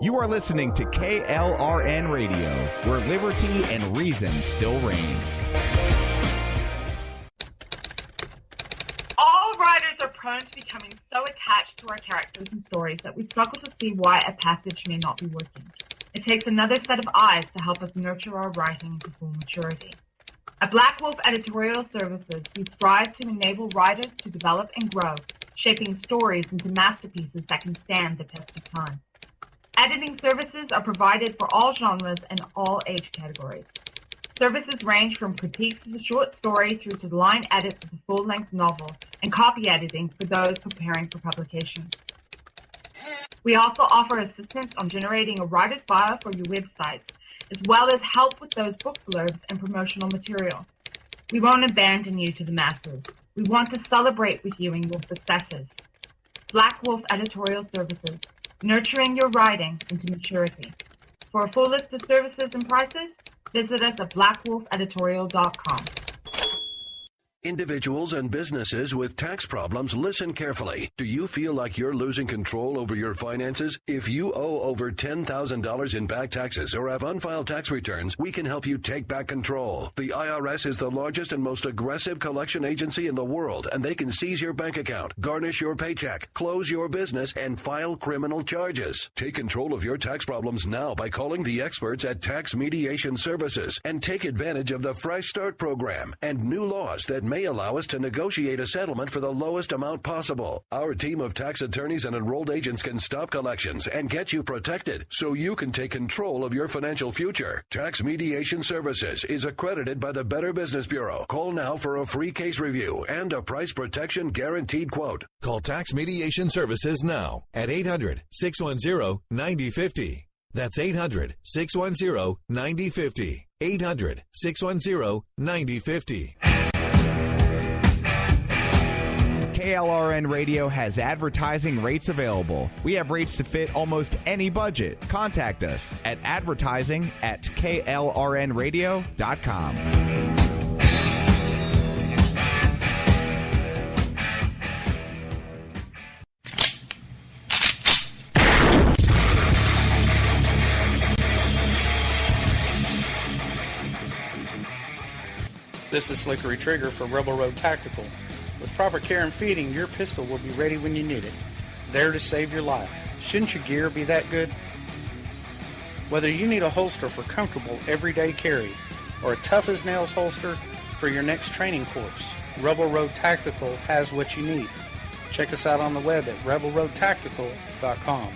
You are listening to KLRN Radio, where liberty and reason still reign. All writers are prone to becoming so attached to our characters and stories that we struggle to see why a passage may not be working. It takes another set of eyes to help us nurture our writing to full maturity. At Black Wolf Editorial Services, we strive to enable writers to develop and grow, shaping stories into masterpieces that can stand the test of time. Editing services are provided for all genres and all age categories. Services range from critiques of the short story through to the line edits of the full-length novel and copy editing for those preparing for publication. We also offer assistance on generating a writer's bio for your websites, as well as help with those book blurbs and promotional material. We won't abandon you to the masses. We want to celebrate with you in your successes. Black Wolf Editorial Services, nurturing your writing into maturity. For a full list of services and prices, visit us at blackwolfeditorial.com. Individuals and businesses with tax problems, listen carefully. Do you feel like you're losing control over your finances? If you owe over $10,000 in back taxes or have unfiled tax returns, we can help you take back control. The IRS is the largest and most aggressive collection agency in the world, and they can seize your bank account, garnish your paycheck, close your business, and file criminal charges. Take control of your tax problems now by calling the experts at Tax Mediation Services and take advantage of the Fresh Start program and new laws that may allow us to negotiate a settlement for the lowest amount possible. Our team of tax attorneys and enrolled agents can stop collections and get you protected so you can take control of your financial future. Tax Mediation Services is accredited by the Better Business Bureau. Call now for a free case review and a price protection guaranteed quote. Call Tax Mediation Services now at 800-610-9050. That's 800-610-9050. 800-610-9050. KLRN Radio has advertising rates available. We have rates to fit almost any budget. Contact us at advertising@klrnradio.com. This is Slickery Trigger for Rebel Road Tactical. With proper care and feeding, your pistol will be ready when you need it, there to save your life. Shouldn't your gear be that good? Whether you need a holster for comfortable everyday carry or a tough-as-nails holster for your next training course, Rebel Road Tactical has what you need. Check us out on the web at rebelroadtactical.com.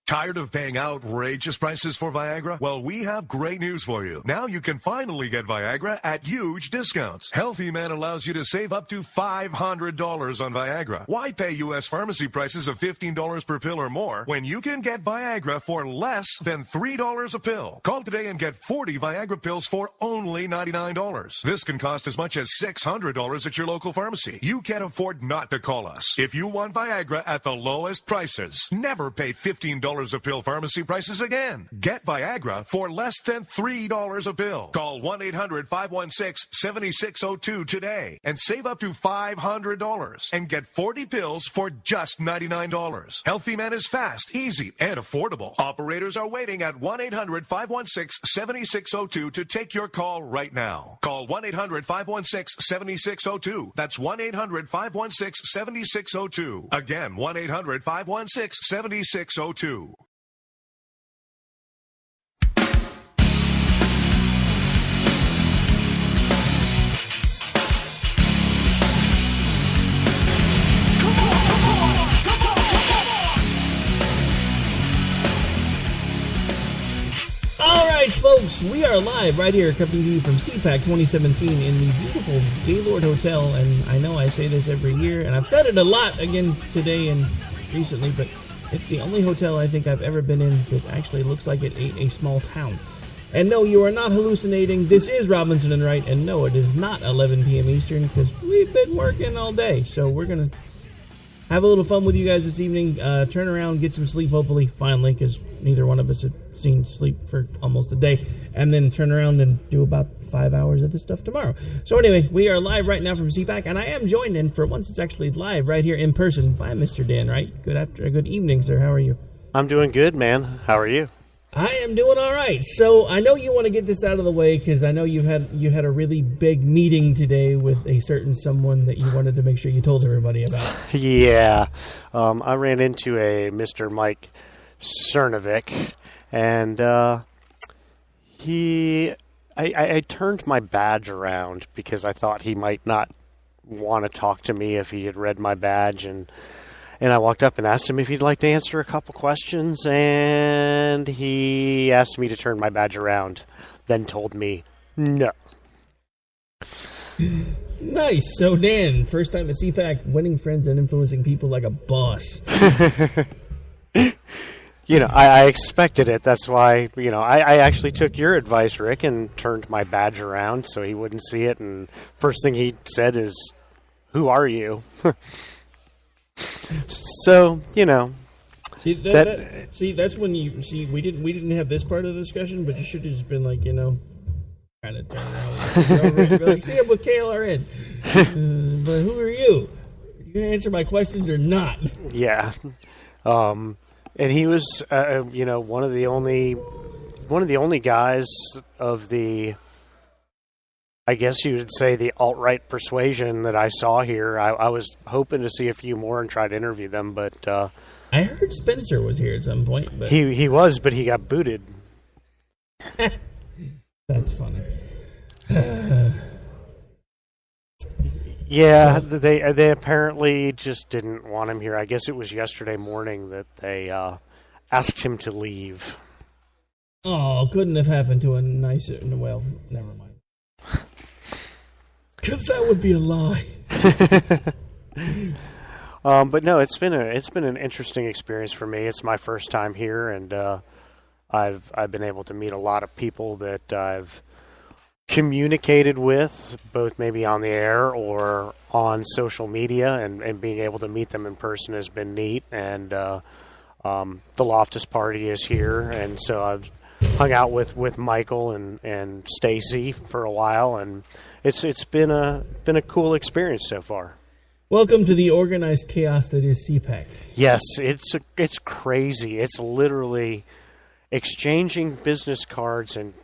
Tired of paying outrageous prices for Viagra? Well, we have great news for you. Now you can finally get Viagra at huge discounts. Healthy Man allows you to save up to $500 on Viagra. Why pay U.S. pharmacy prices of $15 per pill or more when you can get Viagra for less than $3 a pill? Call today and get 40 Viagra pills for only $99. This can cost as much as $600 at your local pharmacy. You can't afford not to call us. If you want Viagra at the lowest prices, never pay $15 a pill pharmacy prices again. Get Viagra for less than $3 a pill. Call 1-800-516-7602 today and save up to $500 and get 40 pills for just $99. Healthy Man is fast, easy, and affordable. Operators are waiting at 1-800-516-7602 to take your call right now. Call 1-800-516-7602. That's 1-800-516-7602. Again, 1-800-516-7602. All right, folks, we are live right here coming to you from CPAC 2017 in the beautiful Gaylord Hotel, and I know I say this every year, and I've said it a lot again today and recently, but it's the only hotel I think I've ever been in that actually looks like it ate a small town. And no, you are not hallucinating. This is Robinson and Wright, and no, it is not 11 p.m. Eastern, because we've been working all day, so we're going to have a little fun with you guys this evening. Turn around, get some sleep, hopefully, finally, because neither one of us had seen sleep for almost a day. And then turn around and do about 5 hours of this stuff tomorrow. So anyway, we are live right now from CPAC, and I am joined in, for once it's actually live, right here in person by Mr. Dan Wright. Good evening, sir. How are you? I'm doing good, man. How are you? I am doing all right. So I know you want to get this out of the way because I know you had a really big meeting today with a certain someone that you wanted to make sure you told everybody about. Yeah. I ran into a Mr. Mike Cernovic, and I turned my badge around because I thought he might not want to talk to me if he had read my badge, and I walked up and asked him if he'd like to answer a couple questions, and he asked me to turn my badge around, then told me no. Nice. So, Dan, first time at CPAC, winning friends and influencing people like a boss. I expected it. That's why, I actually took your advice, Rick, and turned my badge around so he wouldn't see it, and first thing he said is, "Who are you?" So, See, that's when we didn't have this part of the discussion, but you should have just been like, kind of turn around and be like, "See, I'm with KLRN." But who are you? You gonna answer my questions or not? Yeah. And he was, one of the only guys of the, I guess you would say, the alt-right persuasion that I saw here. I was hoping to see a few more and try to interview them, but I heard Spencer was here at some point. But he was, but he got booted. That's funny. Yeah, they apparently just didn't want him here. I guess it was yesterday morning that they asked him to leave. Oh, couldn't have happened to a nicer... Well, never mind. Because that would be a lie. But no, it's been an interesting experience for me. It's my first time here, and I've been able to meet a lot of people that I've communicated with, both maybe on the air or on social media, and being able to meet them in person has been neat. And the Loftus party is here, and so I've hung out with Michael and Stacy for a while, and it's been a cool experience so far. Welcome to the organized chaos that is CPAC. Yes, it's crazy. It's literally exchanging business cards and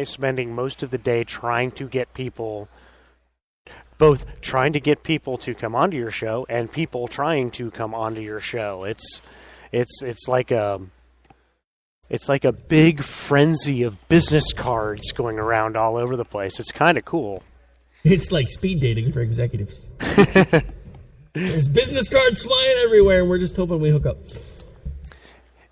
spending most of the day trying to get people to come onto your show and people trying to come onto your show. It's like a big frenzy of business cards going around all over the place. It's kind of cool. It's like speed dating for executives. There's business cards flying everywhere, and we're just hoping we hook up.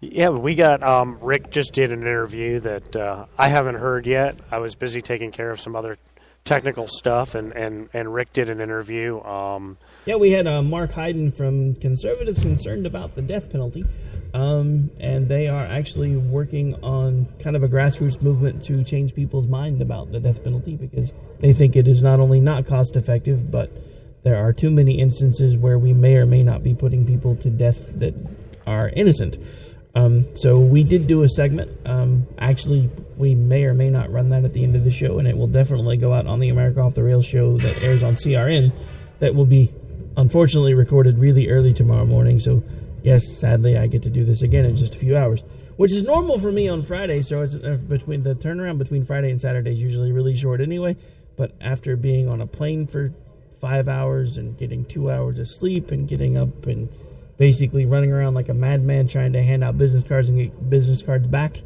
Yeah, we got Rick just did an interview that I haven't heard yet. I was busy taking care of some other technical stuff, and Rick did an interview. Yeah, we had Mark Hyden from Conservatives Concerned About the Death Penalty, and they are actually working on kind of a grassroots movement to change people's mind about the death penalty, because they think it is not only not cost effective, but there are too many instances where we may or may not be putting people to death that are innocent. So we did do a segment. Actually, we may or may not run that at the end of the show, and it will definitely go out on the America Off the Rails show that airs on CRN. That will be, unfortunately, recorded really early tomorrow morning. So, yes, sadly, I get to do this again in just a few hours, which is normal for me on Friday. So it's between the turnaround between Friday and Saturday is usually really short anyway. But after being on a plane for 5 hours and getting 2 hours of sleep and getting up and basically running around like a madman trying to hand out business cards and get business cards back.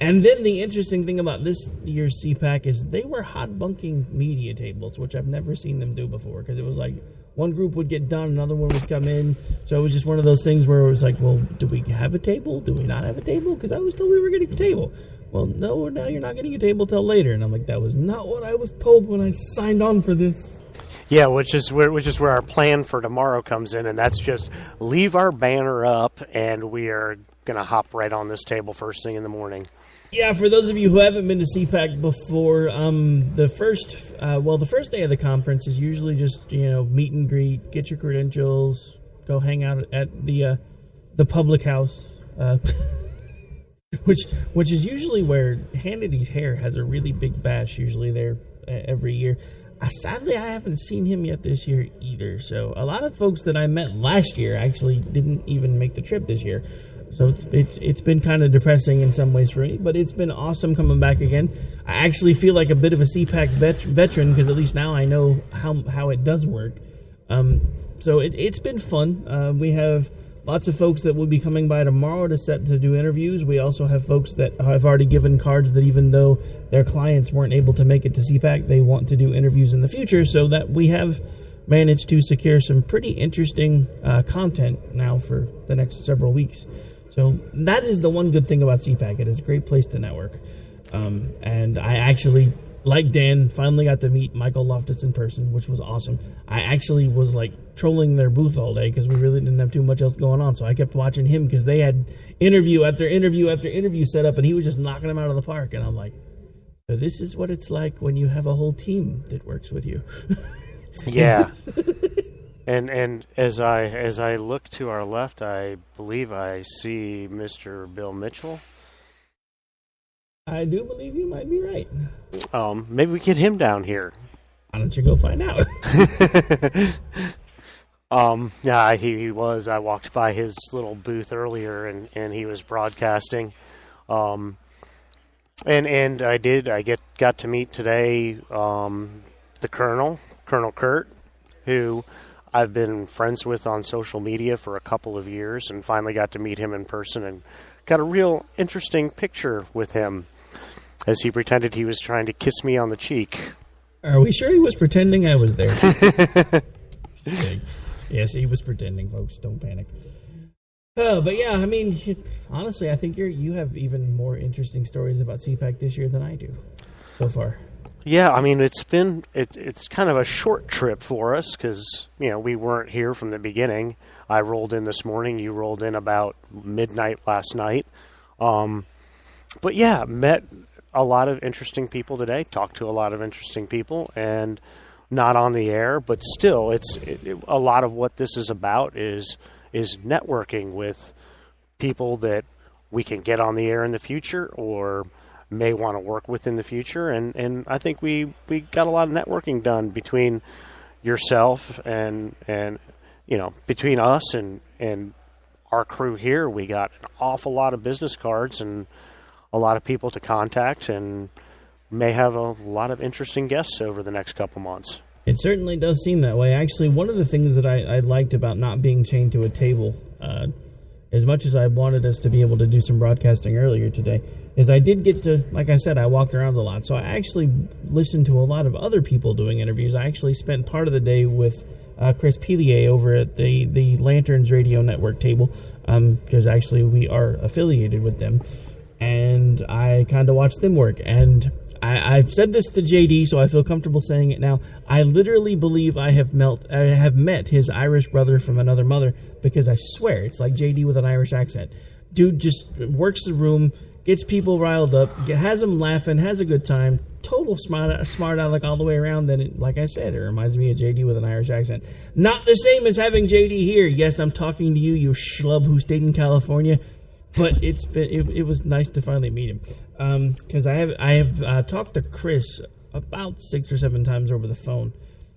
And then the interesting thing about this year's CPAC is they were hot bunking media tables, which I've never seen them do before, because it was like one group would get done, another one would come in. So it was just one of those things where it was like, well, do we have a table? Do we not have a table? Because I was told we were getting a table. Well, no, now you're not getting a table till later. And I'm like, that was not what I was told when I signed on for this. Yeah, which is where our plan for tomorrow comes in, and that's just leave our banner up, and we are going to hop right on this table first thing in the morning. Yeah, for those of you who haven't been to CPAC before, the first day of the conference is usually just, meet and greet, get your credentials, go hang out at the public house, which is usually where Hannity's hair has a really big bash usually there every year. Sadly, I haven't seen him yet this year either. So a lot of folks that I met last year actually didn't even make the trip this year. So it's been kind of depressing in some ways for me, but it's been awesome coming back again. I actually feel like a bit of a CPAC veteran because at least now I know how it does work. So it's been fun. We have lots of folks that will be coming by tomorrow to do interviews. We also have folks that have already given cards that even though their clients weren't able to make it to CPAC, they want to do interviews in the future, so that we have managed to secure some pretty interesting content now for the next several weeks. So that is the one good thing about CPAC. It is a great place to network. And I actually, like Dan, finally got to meet Michael Loftus in person, which was awesome. I actually was trolling their booth all day because we really didn't have too much else going on. So I kept watching him because they had interview after interview after interview set up, and he was just knocking them out of the park. And I'm like, so this is what it's like when you have a whole team that works with you. Yeah. And as I look to our left, I believe I see Mr. Bill Mitchell. I do believe you might be right. Maybe we get him down here. Why don't you go find out? Yeah, he was. I walked by his little booth earlier, and he was broadcasting. And I got to meet today the Colonel Kurt, who I've been friends with on social media for a couple of years, and finally got to meet him in person and got a real interesting picture with him as he pretended he was trying to kiss me on the cheek. Are we sure he was pretending I was there? Yes, he was pretending, folks. Don't panic. But yeah, I mean, honestly, I think you have even more interesting stories about CPAC this year than I do so far. Yeah, I mean, it's kind of a short trip for us because, we weren't here from the beginning. I rolled in this morning. You rolled in about midnight last night. But yeah, met a lot of interesting people today, talked to a lot of interesting people, and not on the air, but still, a lot of what this is about is networking with people that we can get on the air in the future or may want to work with in the future, and I think we got a lot of networking done between yourself and between us and our crew here. We got an awful lot of business cards and a lot of people to contact, and may have a lot of interesting guests over the next couple months. It certainly does seem that way. Actually, one of the things that I liked about not being chained to a table, as much as I wanted us to be able to do some broadcasting earlier today, is I did get to, like I said, I walked around a lot. So I actually listened to a lot of other people doing interviews. I actually spent part of the day with Chris Pelier over at the Lanterns Radio Network table, because actually we are affiliated with them. And I kind of watched them work. And I've said this to JD, so I feel comfortable saying it now. I literally believe I have met his Irish brother from another mother, because I swear it's like JD with an Irish accent. Dude just works the room, gets people riled up, has them laughing, has a good time. Total smart aleck all the way around. Then, like I said, it reminds me of JD with an Irish accent. Not the same as having JD here. Yes, I'm talking to you schlub who stayed in California. But it was nice to finally meet him, because I have talked to Chris about 6 or 7 times over the phone.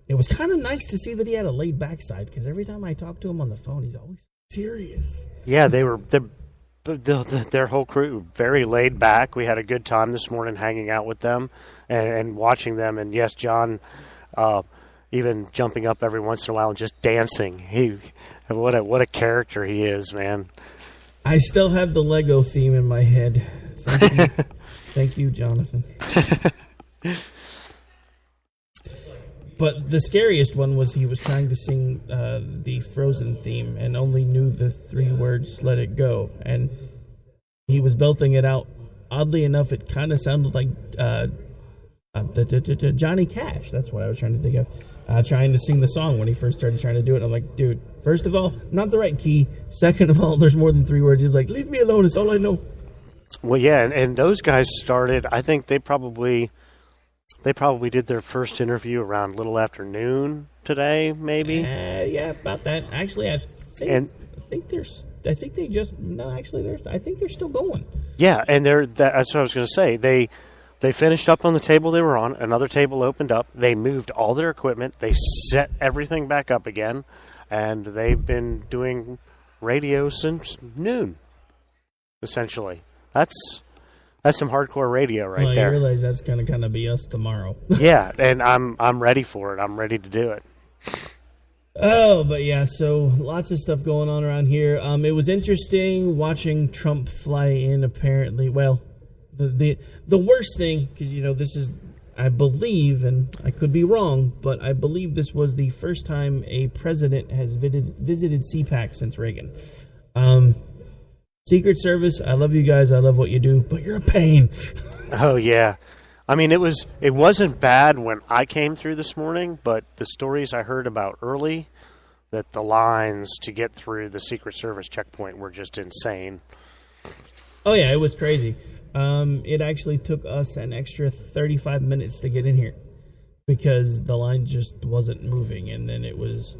It was kind of nice to see that he had a laid back side, because every time I talk to him on the phone, he's always serious. Yeah, their whole crew very laid back. We had a good time this morning hanging out with them and watching them. And yes, John, even jumping up every once in a while and just dancing. What a character he is, man. I still have the Lego theme in my head. Thank you, thank you, Jonathan. But the scariest one was he was trying to sing the Frozen theme and only knew the 3 words, "Let It Go." And he was belting it out. Oddly enough, it kind of sounded like Johnny Cash. That's what I was trying to think of. Trying to sing the song when he first started trying to do it. I'm like, dude, first of all, not the right key. Second of all, there's more than 3 words. He's like, leave me alone. It's all I know. Well, yeah, and those guys started, I think they probably did their first interview around a little after noon today, maybe. Yeah, about that. Actually, I think they're still going. Yeah, and that's what I was going to say. They finished up on the table they were on. Another table opened up. They moved all their equipment. They set everything back up again, and they've been doing radio since noon. essentially. That's some hardcore radio right well, there. You realize that's going to kind of be us tomorrow. Yeah, and I'm ready for it. I'm ready to do it. Oh, but yeah, so lots of stuff going on around here. It was interesting watching Trump fly in, apparently. Well, the worst thing, because, this is, I believe, and I could be wrong, but I believe this was the first time a president has visited CPAC since Reagan. Secret Service, I love you guys, I love what you do, but you're a pain. Oh, yeah. I mean, it wasn't bad when I came through this morning, but the stories I heard about early, that the lines to get through the Secret Service checkpoint were just insane. Oh, yeah, it was crazy. It actually took us an extra 35 minutes to get in here because the line just wasn't moving. And then it was,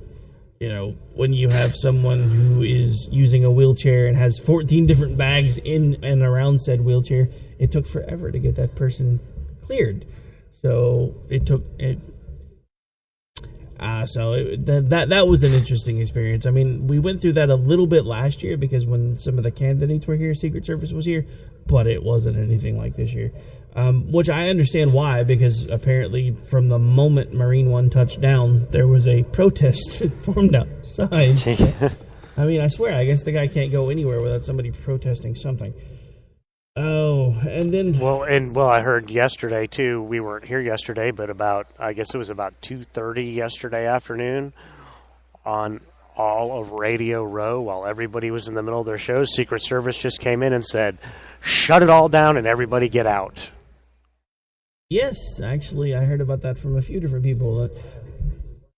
when you have someone who is using a wheelchair and has 14 different bags in and around said wheelchair, it took forever to get that person cleared. So that was an interesting experience. I mean, we went through that a little bit last year because when some of the candidates were here, Secret Service was here, but it wasn't anything like this year. Which I understand why, because apparently from the moment Marine One touched down, there was a protest formed outside. I mean, I swear, I guess the guy can't go anywhere without somebody protesting something. Oh, and then... Well, I heard yesterday, too, we weren't here yesterday, but I guess it was about 2:30 yesterday afternoon, on all of Radio Row, while everybody was in the middle of their shows, Secret Service just came in and said, shut it all down and everybody get out. Yes, actually, I heard about that from a few different people.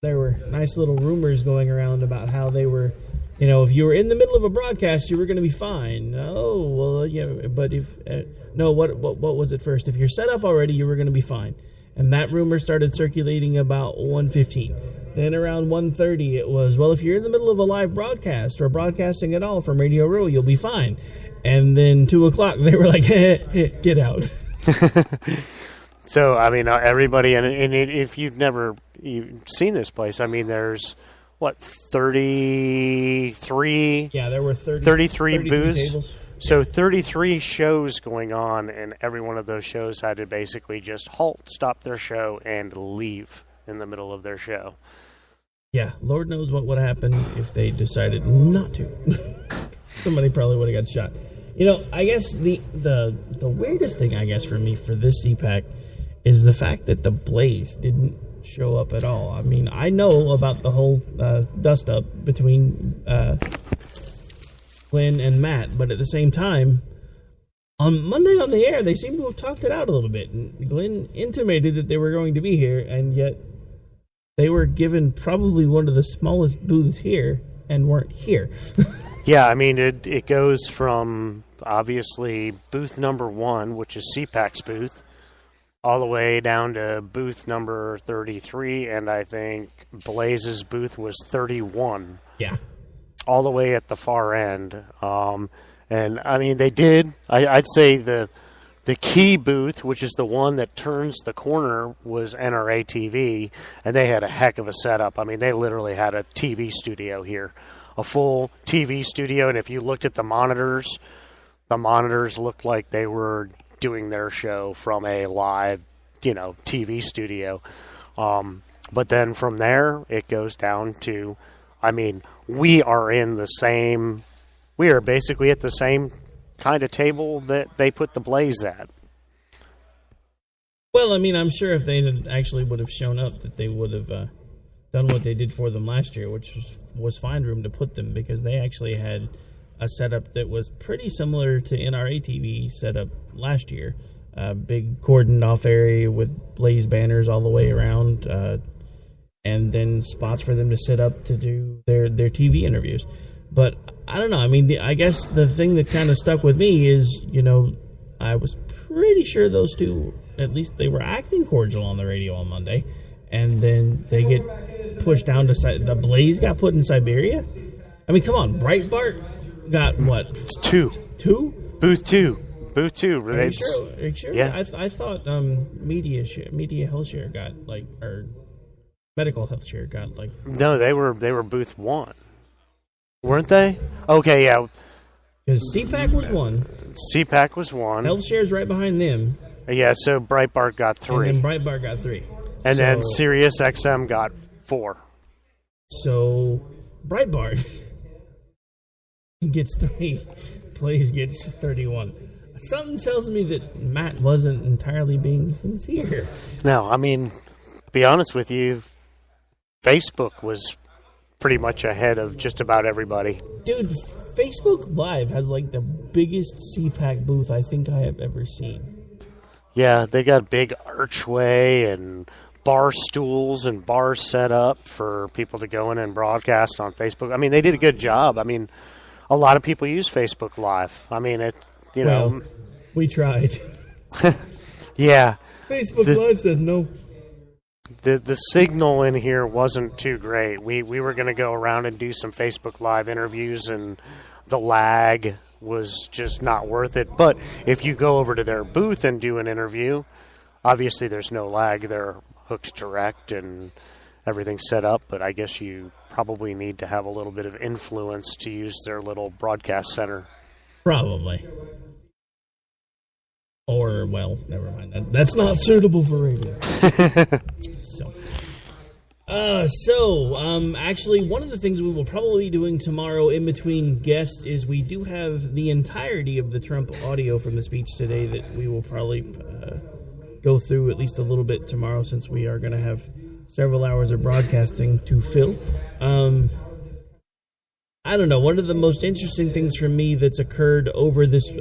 There were nice little rumors going around about how they were... if you were in the middle of a broadcast, you were going to be fine. Oh, well, yeah, but if... no, what was it first? If you're set up already, you were going to be fine. And that rumor started circulating about 1:15. Then around 1:30, it was, well, if you're in the middle of a live broadcast or broadcasting at all from Radio Row, you'll be fine. And then 2 o'clock, they were like, get out. So, I mean, everybody, and if you've seen this place, I mean, there's... 33? Yeah, there were 33 booths. Tables. So 33 shows going on, and every one of those shows had to basically just stop their show, and leave in the middle of their show. Yeah, Lord knows what would happen if they decided not to. Somebody probably would have got shot. I guess the weirdest thing, I guess, for me for this CPAC is the fact that the Blaze didn't show up at all. I mean, I know about the whole dust up between Glenn and Matt, but at the same time, on Monday on the air, they seem to have talked it out a little bit. And Glenn intimated that they were going to be here, and yet they were given probably one of the smallest booths here and weren't here. Yeah, I mean, it goes from obviously booth number 1, which is CPAC's booth, all the way down to booth number 33, and I think Blaze's booth was 31. Yeah. All the way at the far end. And, I mean, they did. I'd say the key booth, which is the one that turns the corner, was NRA TV, and they had a heck of a setup. I mean, they literally had a TV studio here, a full TV studio, and if you looked at the monitors looked like they were doing their show from a live, TV studio. But then from there, it goes down to, I mean, we are basically at the same kind of table that they put the Blaze at. Well, I mean, I'm sure if they actually would have shown up, that they would have done what they did for them last year, which was find room to put them, because they actually had a setup that was pretty similar to NRA TV setup last year. A big cordoned off area with Blaze banners all the way around, and then spots for them to sit up to do their TV interviews. But I don't know. I mean, I guess the thing that kind of stuck with me is, I was pretty sure those two, at least they were acting cordial on the radio on Monday, and then they get pushed down to the Blaze got put in Siberia. I mean, come on, Breitbart got what? It's 2. 2? Booth 2. Booth 2. Are you sure? Yeah. I thought media health share got or medical health share got No, they were booth 1, weren't they? Okay, yeah. Because CPAC was 1. CPAC was 1. HealthShare's right behind them. Yeah, so Breitbart got 3. And then Breitbart got 3. And then Sirius XM got 4. So Breitbart gets 3. Plays gets 31. Something tells me that Matt wasn't entirely being sincere. No, I mean, to be honest with you, Facebook was pretty much ahead of just about everybody. Dude, Facebook Live has like the biggest CPAC booth I think I have ever seen. Yeah, they got big archway and bar stools and bars set up for people to go in and broadcast on Facebook. I mean, they did a good job. I mean, a lot of people use Facebook Live. I mean, well, we tried. Yeah. Facebook Live said no. The signal in here wasn't too great. We were going to go around and do some Facebook Live interviews, and the lag was just not worth it. But if you go over to their booth and do an interview, obviously there's no lag. They're hooked direct and everything's set up, but I guess you probably need to have a little bit of influence to use their little broadcast center. Probably. Or, well, never mind. That's not suitable for radio. Actually, one of the things we will probably be doing tomorrow in between guests is we do have the entirety of the Trump audio from the speech today that we will probably go through at least a little bit tomorrow, since we are going to have several hours of broadcasting to fill. I don't know, one of the most interesting things for me that's occurred over this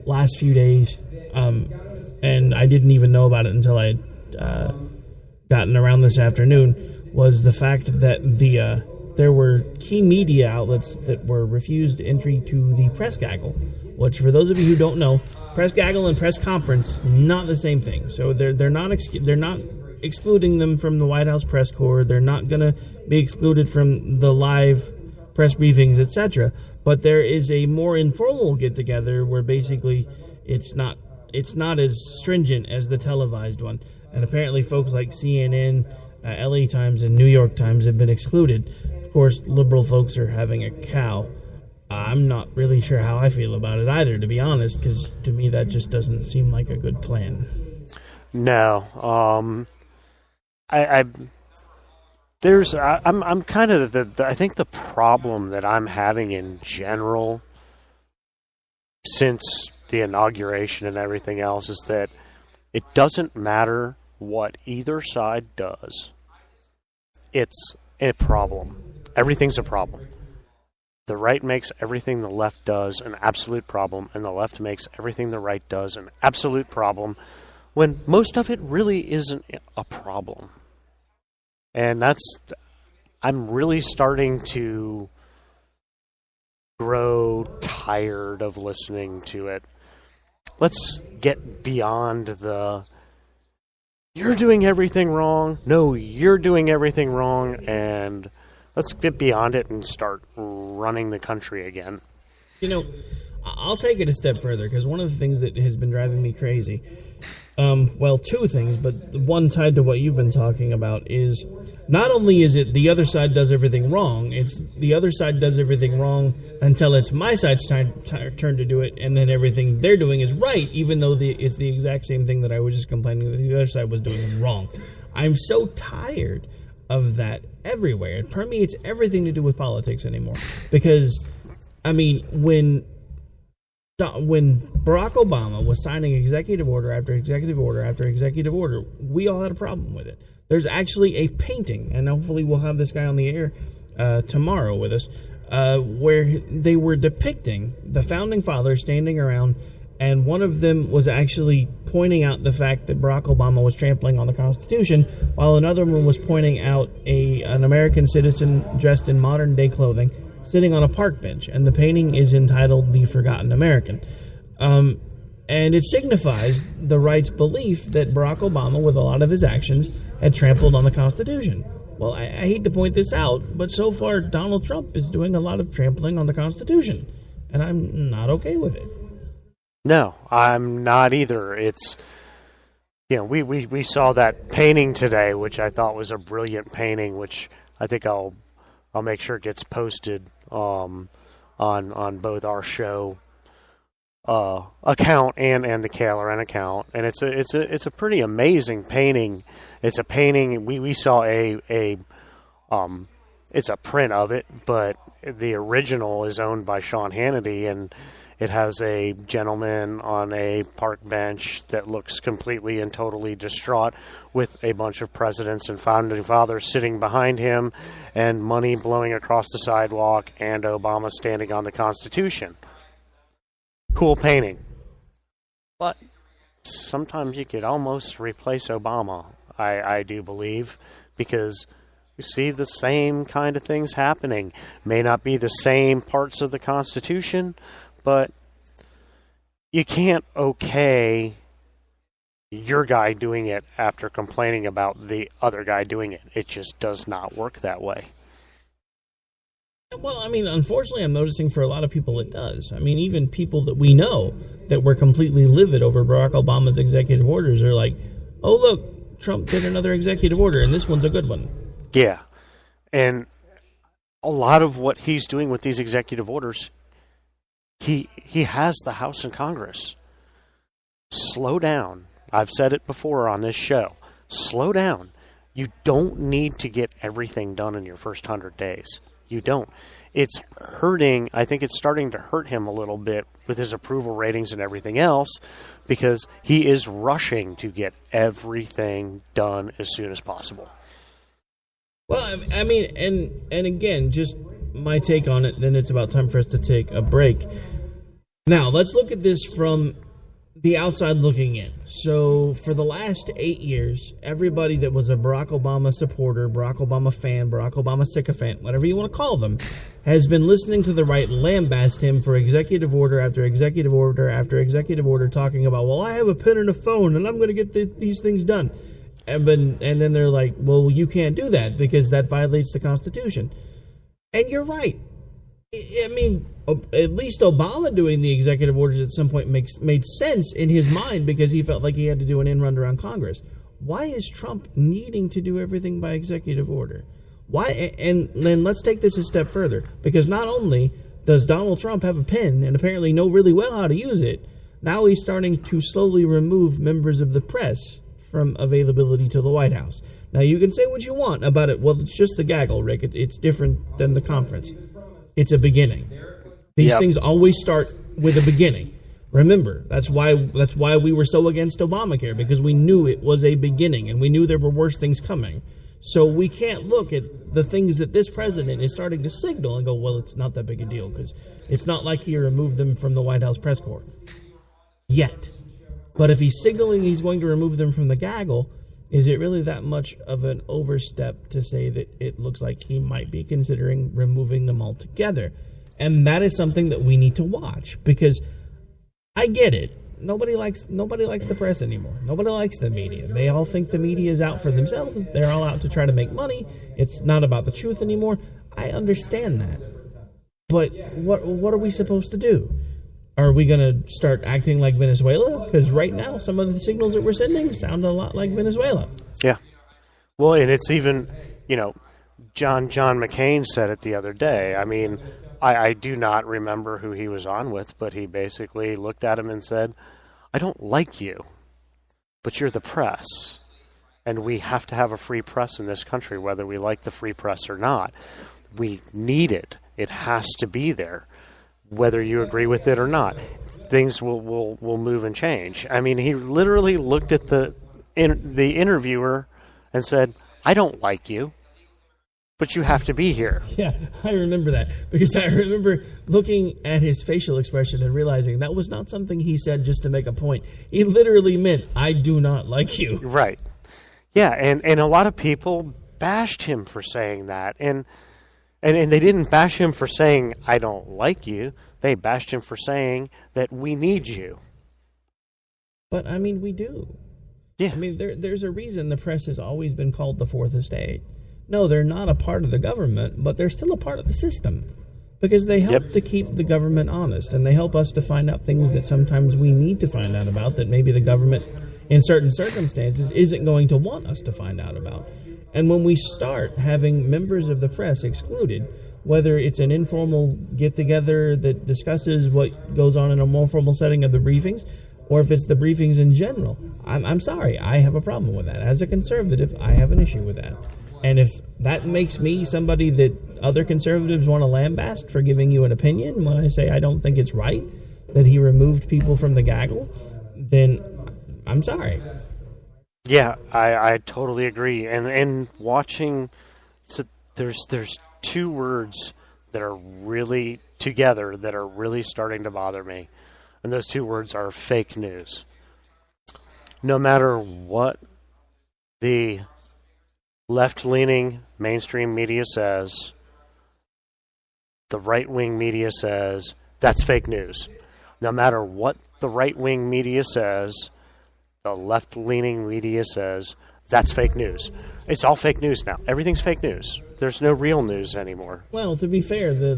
last few days, and I didn't even know about it until I had gotten around this afternoon, was the fact that there were key media outlets that were refused entry to the press gaggle, which, for those of you who don't know, press gaggle and press conference, not the same thing. So they're not excluding them from the White House press corps. They're not going to be excluded from the live press briefings, etc. But there is a more informal get-together where basically it's not as stringent as the televised one. And apparently folks like CNN, LA Times, and New York Times have been excluded. Of course, liberal folks are having a cow. I'm not really sure how I feel about it either, to be honest, because to me that just doesn't seem like a good plan. No. I'm kind of I think the problem that I'm having in general since the inauguration and everything else is that it doesn't matter what either side does. It's a problem. Everything's a problem. The right makes everything the left does an absolute problem, and the left makes everything the right does an absolute problem, when most of it really isn't a problem. And I'm really starting to grow tired of listening to it. Let's get beyond you're doing everything wrong. No, you're doing everything wrong. And let's get beyond it and start running the country again. You know, I'll take it a step further, because one of the things that has been driving me crazy, two things, but one tied to what you've been talking about, is not only is it the other side does everything wrong, it's the other side does everything wrong until it's my side's turn to do it, and then everything they're doing is right, even though it's the exact same thing that I was just complaining that the other side was doing wrong. I'm so tired of that everywhere. It permeates everything to do with politics anymore. Because, I mean, when Barack Obama was signing executive order after executive order after executive order, we all had a problem with it. There's actually a painting, and hopefully we'll have this guy on the air tomorrow with us, where they were depicting the Founding Fathers standing around, and one of them was actually pointing out the fact that Barack Obama was trampling on the Constitution, while another one was pointing out an American citizen dressed in modern-day clothing sitting on a park bench, and the painting is entitled The Forgotten American. And it signifies the right's belief that Barack Obama, with a lot of his actions, had trampled on the Constitution. Well, I hate to point this out, but so far Donald Trump is doing a lot of trampling on the Constitution, and I'm not okay with it. No, I'm not either. It's, we saw that painting today, which I thought was a brilliant painting, which I think I'll make sure gets posted on both our show account and the KLRN account, and it's a pretty amazing painting. It's a painting. We saw it's a print of it, but the original is owned by Sean Hannity, and it has a gentleman on a park bench that looks completely and totally distraught with a bunch of presidents and founding fathers sitting behind him and money blowing across the sidewalk and Obama standing on the Constitution. Cool painting. But sometimes you could almost replace Obama, I do believe, because you see the same kind of things happening. May not be the same parts of the Constitution, but you can't okay your guy doing it after complaining about the other guy doing it. It just does not work that way. Well, I mean, unfortunately, I'm noticing for a lot of people it does. I mean, even people that we know that were completely livid over Barack Obama's executive orders are like, oh, look, Trump did another executive order, and this one's a good one. Yeah, and a lot of what he's doing with these executive orders, he has the House and Congress. Slow down. I've said it before on this show. Slow down. You don't need to get everything done in your first 100 days. You don't. It's hurting. I think it's starting to hurt him a little bit with his approval ratings and everything else because he is rushing to get everything done as soon as possible. Well, I mean, and again, just my take on it, then it's about time for us to take a break. Now, let's look at this from the outside looking in. So, for the last 8 years, everybody that was a Barack Obama supporter, Barack Obama fan, Barack Obama sycophant, whatever you want to call them, has been listening to the right lambast him for executive order after executive order after executive order, talking about, well, I have a pen and a phone, and I'm going to get these things done. And then they're like, well, you can't do that because that violates the Constitution. And you're right. I mean, at least Obama doing the executive orders at some point made sense in his mind because he felt like he had to do an in-run around Congress. Why is Trump needing to do everything by executive order? Why? And then let's take this a step further, because not only does Donald Trump have a pen and apparently know really well how to use it, now he's starting to slowly remove members of the press from availability to the White House. Now, you can say what you want about it. Well, it's just the gaggle, Rick. It's different than the conference. It's a beginning. These things always start with a beginning. Remember, that's why we were so against Obamacare, because we knew it was a beginning, and we knew there were worse things coming. So we can't look at the things that this president is starting to signal and go, well, it's not that big a deal, because it's not like he removed them from the White House press corps. Yet. But if he's signaling he's going to remove them from the gaggle, is it really that much of an overstep to say that it looks like he might be considering removing them altogether? And that is something that we need to watch, because I get it. Nobody likes the press anymore. Nobody likes the media. They all think the media is out for themselves. They're all out to try to make money. It's not about the truth anymore. I understand that. But what are we supposed to do? Are we going to start acting like Venezuela? Because right now, some of the signals that we're sending sound a lot like Venezuela. Yeah. Well, and it's even, John McCain said it the other day. I mean, I do not remember who he was on with, but he basically looked at him and said, I don't like you, but you're the press. And we have to have a free press in this country, whether we like the free press or not. We need it. It has to be there. Whether you agree with it or not, things will move and change. I mean, he literally looked at the interviewer and said, I don't like you, but you have to be here. Yeah, I remember that, because I remember looking at his facial expression and realizing that was not something he said just to make a point. He literally meant, I do not like you. Right. Yeah, and a lot of people bashed him for saying that, and they didn't bash him for saying, I don't like you. They bashed him for saying that we need you. But, I mean, we do. Yeah. I mean, there's a reason the press has always been called the fourth estate. No, they're not a part of the government, but they're still a part of the system. Because they help to keep the government honest, and they help us to find out things that sometimes we need to find out about that maybe the government, in certain circumstances, isn't going to want us to find out about. And when we start having members of the press excluded, whether it's an informal get-together that discusses what goes on in a more formal setting of the briefings, or if it's the briefings in general. I'm sorry, I have a problem with that. As a conservative, I have an issue with that. And if that makes me somebody that other conservatives want to lambaste for giving you an opinion when I say I don't think it's right that he removed people from the gaggle, then I'm sorry. Yeah, I totally agree. And watching, so there's two words that are really together that are really starting to bother me. And those two words are fake news. No matter what the left-leaning mainstream media says, the right-wing media says, that's fake news. No matter what the right-wing media says, the left-leaning media says, that's fake news. It's all fake news now. Everything's fake news. There's no real news anymore. Well, to be fair, the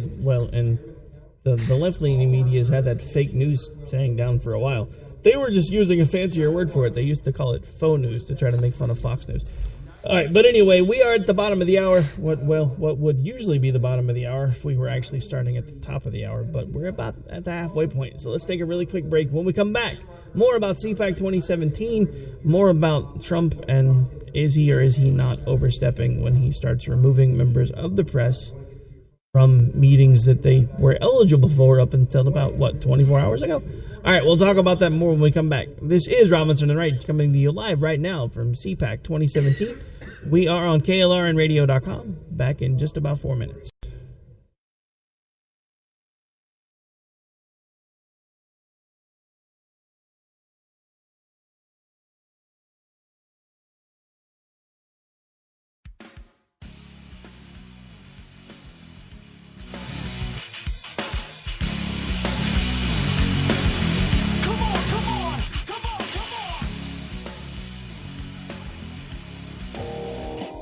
left-leaning media has had that fake news saying down for a while. They were just using a fancier word for it. They used to call it faux news to try to make fun of Fox News. All right, but anyway, we are at the bottom of the hour. What would usually be the bottom of the hour if we were actually starting at the top of the hour, but we're about at the halfway point. So let's take a really quick break. When we come back, more about CPAC 2017, more about Trump and is he or is he not overstepping when he starts removing members of the press from meetings that they were eligible for up until about, 24 hours ago? All right, we'll talk about that more when we come back. This is Robinson and Wright coming to you live right now from CPAC 2017. We are on KLRNradio.com. Back in just about 4 minutes.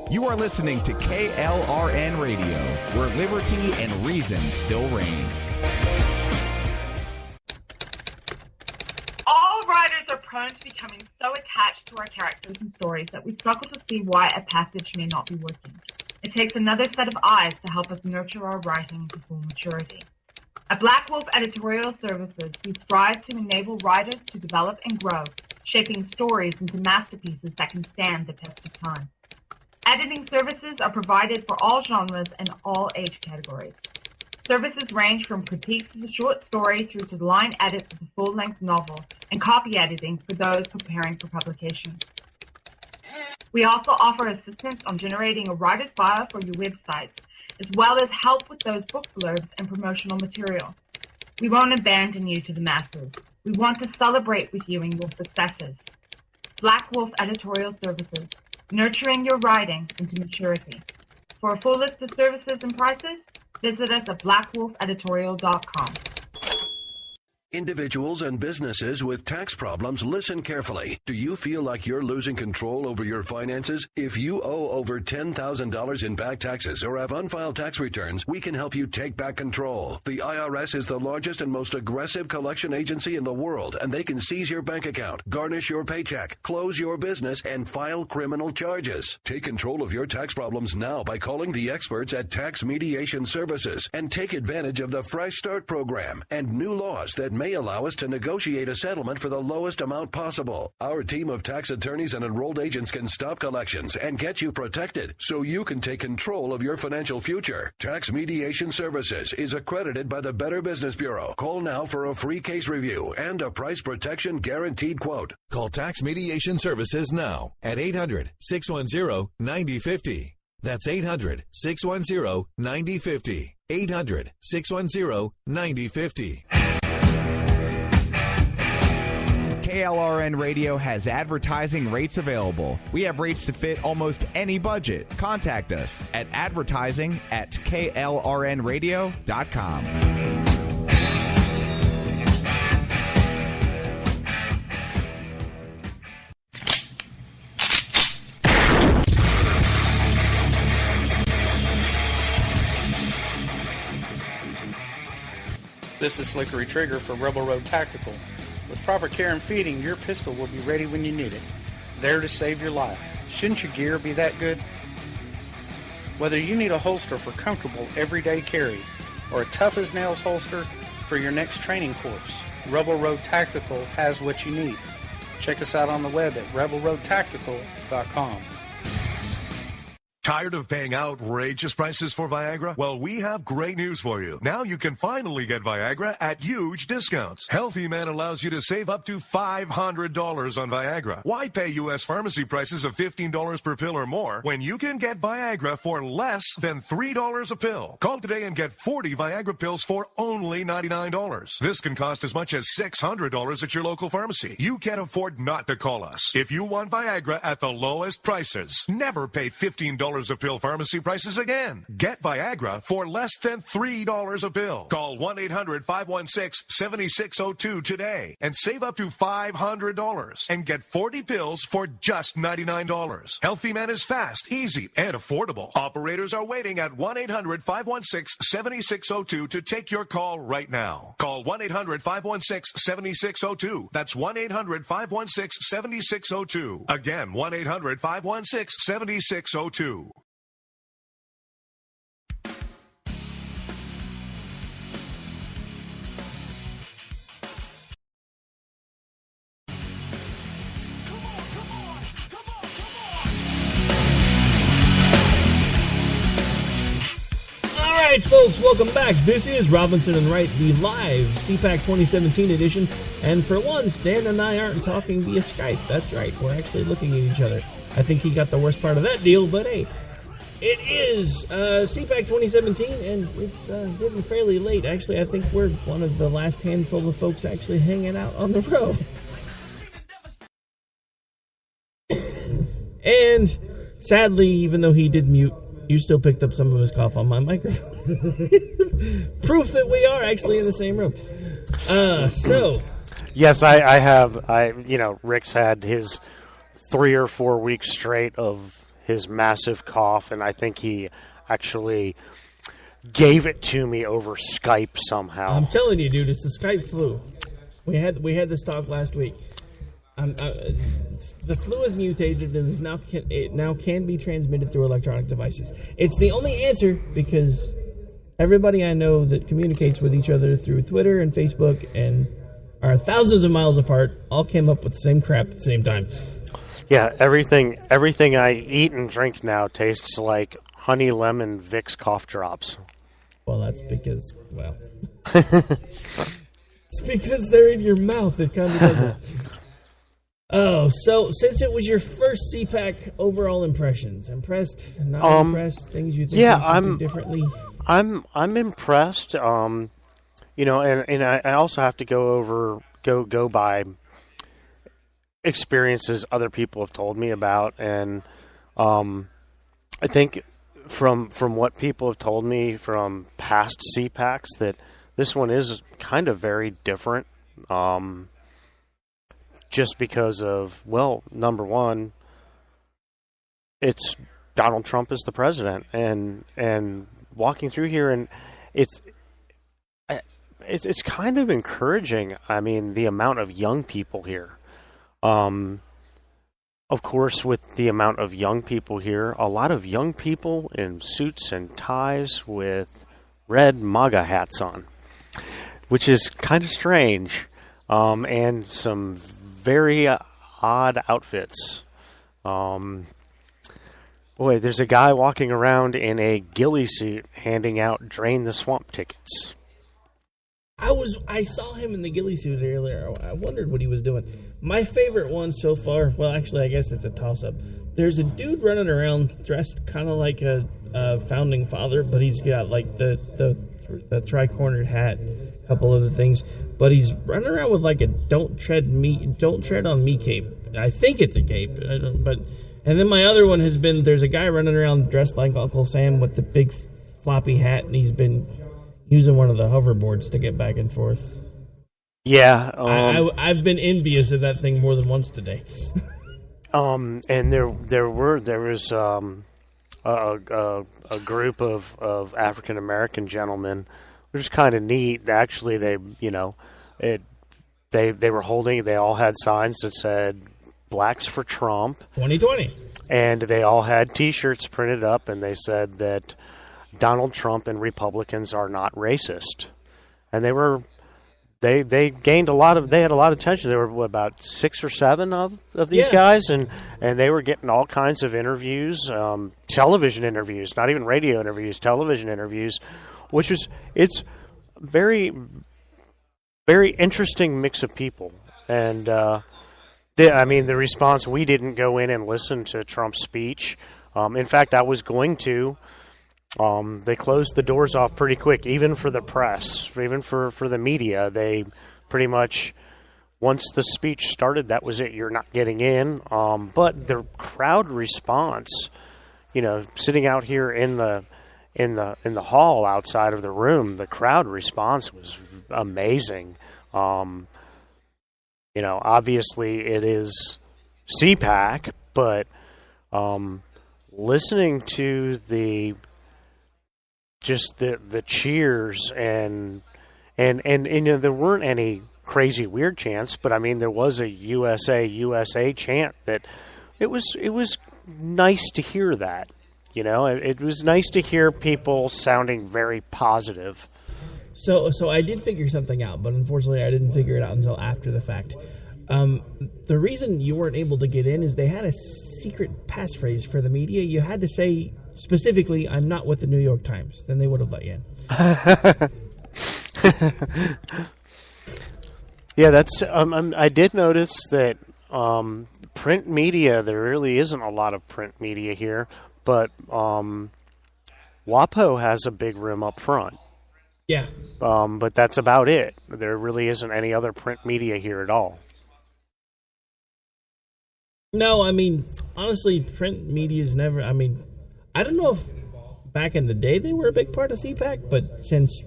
You are listening to KLRN Radio, where liberty and reason still reign. All writers are prone to becoming so attached to our characters and stories that we struggle to see why a passage may not be working. It takes another set of eyes to help us nurture our writing to full maturity. At Black Wolf Editorial Services, we strive to enable writers to develop and grow, shaping stories into masterpieces that can stand the test of time. Editing services are provided for all genres and all age categories. Services range from critiques of the short story through to the line edits of the full-length novel and copy editing for those preparing for publication. We also offer assistance on generating a writer's bio for your websites, as well as help with those book blurbs and promotional material. We won't abandon you to the masses. We want to celebrate with you and your successes. Black Wolf Editorial Services, nurturing your writing into maturity. For a full list of services and prices, visit us at blackwolfeditorial.com. Individuals and businesses with tax problems, listen carefully. Do you feel like you're losing control over your finances? If you owe over $10,000 in back taxes or have unfiled tax returns, we can help you take back control. The IRS is the largest and most aggressive collection agency in the world, and they can seize your bank account, garnish your paycheck, close your business, and file criminal charges. Take control of your tax problems now by calling the experts at Tax Mediation Services and take advantage of the Fresh Start program and new laws that may allow us to negotiate a settlement for the lowest amount possible. Our team of tax attorneys and enrolled agents can stop collections and get you protected so you can take control of your financial future. Tax Mediation Services is accredited by the Better Business Bureau. Call now for a free case review and a price protection guaranteed quote. Call Tax Mediation Services now at 800-610-9050. That's 800-610-9050. 800-610-9050. KLRN Radio has advertising rates available. We have rates to fit almost any budget. Contact us at advertising@klrnradio.com. This is Slickery Trigger for Rebel Road Tactical. With proper care and feeding, your pistol will be ready when you need it, there to save your life. Shouldn't your gear be that good? Whether you need a holster for comfortable everyday carry or a tough as nails holster for your next training course, Rebel Road Tactical has what you need. Check us out on the web at rebelroadtactical.com. Tired of paying outrageous prices for Viagra? Well, we have great news for you. Now you can finally get Viagra at huge discounts. Healthy Man allows you to save up to $500 on Viagra. Why pay U.S. pharmacy prices of $15 per pill or more when you can get Viagra for less than $3 a pill? Call today and get 40 Viagra pills for only $99. This can cost as much as $600 at your local pharmacy. You can't afford not to call us. If you want Viagra at the lowest prices, never pay $15 a pill pharmacy prices again. Get Viagra for less than $3 a pill. Call 1-800-516-7602 today and save up to $500 and get 40 pills for just $99. Healthy Man is fast, easy, and affordable. Operators are waiting at 1-800-516-7602 to take your call right now. Call 1-800-516-7602. That's 1-800-516-7602. Again, 1-800-516-7602. All right, folks, welcome back. This is Robinson and Wright, the live CPAC 2017 edition. And for once, Dan and I aren't talking via Skype. That's right, we're actually looking at each other. I think he got the worst part of that deal, but hey, it is CPAC 2017, and it's getting fairly late. Actually, I think we're one of the last handful of folks actually hanging out on the road. And sadly, even though he did mute, you still picked up some of his cough on my microphone. Proof that we are actually in the same room. So. Yes, I have. Rick's had his 3 or 4 weeks straight of his massive cough, and I think he actually gave it to me over Skype somehow. I'm telling you, dude, it's the Skype flu. We had this talk last week. The flu is mutated and it now can be transmitted through electronic devices. It's the only answer because everybody I know that communicates with each other through Twitter and Facebook and are thousands of miles apart all came up with the same crap at the same time. Yeah, everything I eat and drink now tastes like honey lemon Vicks cough drops. Well, that's because, it's because they're in your mouth. It kind of does that. Oh, so since it was your first CPAC, overall impressions? Impressed? Not impressed? Things you think you should do differently? I'm impressed. And I also have to go by experiences other people have told me about, and I think from what people have told me from past CPACs that this one is kind of very different. Just because of, number one, it's Donald Trump is the president, and walking through here, and it's kind of encouraging. I mean, the amount of young people here. Of course, with the amount of young people here, a lot of young people in suits and ties with red MAGA hats on, which is kind of strange, and some very odd outfits. There's a guy walking around in a ghillie suit handing out Drain the Swamp tickets. I saw him in the ghillie suit earlier. I wondered what he was doing. My favorite one so far, well, actually, I guess it's a toss-up. There's a dude running around dressed kind of like a founding father, but he's got like the tri-cornered hat, a couple other things. But he's running around with like a "Don't tread on me" cape. I think it's a cape. And then my other one has been, there's a guy running around dressed like Uncle Sam with the big floppy hat, and he's been using one of the hoverboards to get back and forth. Yeah, I've been envious of that thing more than once today. And there was a group of African American gentlemen, which is kind of neat. Actually, they were holding. They all had signs that said, Blacks for Trump. 2020. And they all had T-shirts printed up, and they said that Donald Trump and Republicans are not racist. And they gained they had a lot of attention. There were about 6 or 7 of these guys, and they were getting all kinds of interviews, television interviews, not even radio interviews, television interviews, it's very, very interesting mix of people. And the response, we didn't go in and listen to Trump's speech. In fact, I was going to. They closed the doors off pretty quick, even for the press, even for the media. They pretty much, once the speech started, that was it. You're not getting in. But the crowd response, sitting out here in the hall outside of the room, the crowd response was amazing. Obviously it is CPAC, but listening to the cheers and there weren't any crazy weird chants, but there was a USA chant that it was nice to hear that. It was nice to hear people sounding very positive. So I did figure something out, but unfortunately I didn't figure it out until after the fact. The reason you weren't able to get in is they had a secret passphrase for the media. You had to say specifically, "I'm not with the New York Times." Then they would have let you in. Yeah, that's. I did notice that print media. There really isn't a lot of print media here, but WAPO has a big room up front. Yeah. But that's about it. There really isn't any other print media here at all. No, honestly, print media's never. I don't know if back in the day they were a big part of CPAC, but since